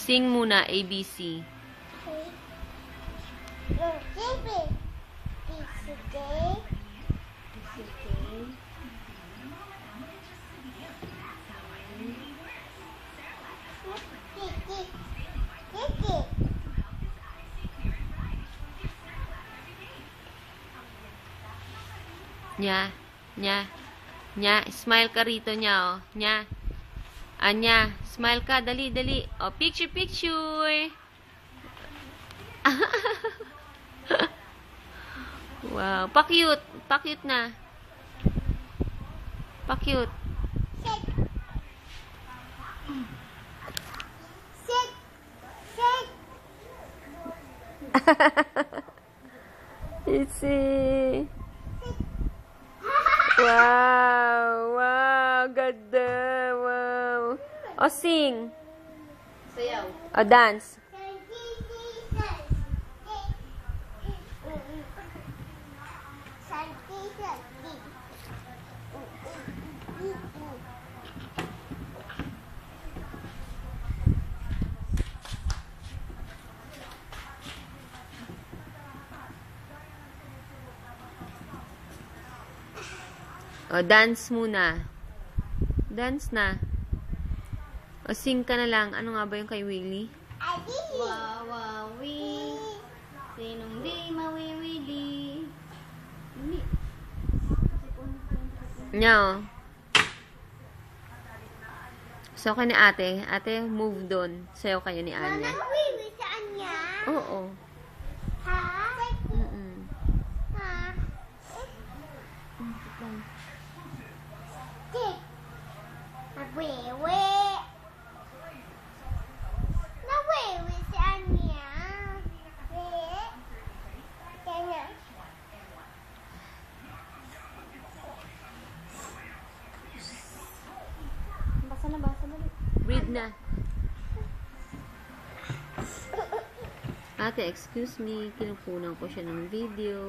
Sing muna, ABC. Nya, nya, nya, smile ka rito nya, oh. Nya. Anya, smile ka, dali, dali. Oh, picture, picture. Wow, pa-cute. Pa-cute na. Pa-cute. Sit. Sit. Sit. Itzy. Wow, wow, ganda, wow. O, sing. Sayaw. O, dance. O, dance muna. Dance na. O, sing ka na lang. Ano nga ba yung kay Willie? Wawawi. Sinong di mawiwili. Hindi. Nya, o. So, ka ni ate. Ate, move doon. Sayo kayo ni Anya. Wiwi sa Anya? Oo. Ha? Mm-mm. Ha? Tik. Nawiwi. Nawiwi si Anya. Kanya. Basa na, basa na. Breathe na. Ate, excuse me. Kinukunan ko siya ng video.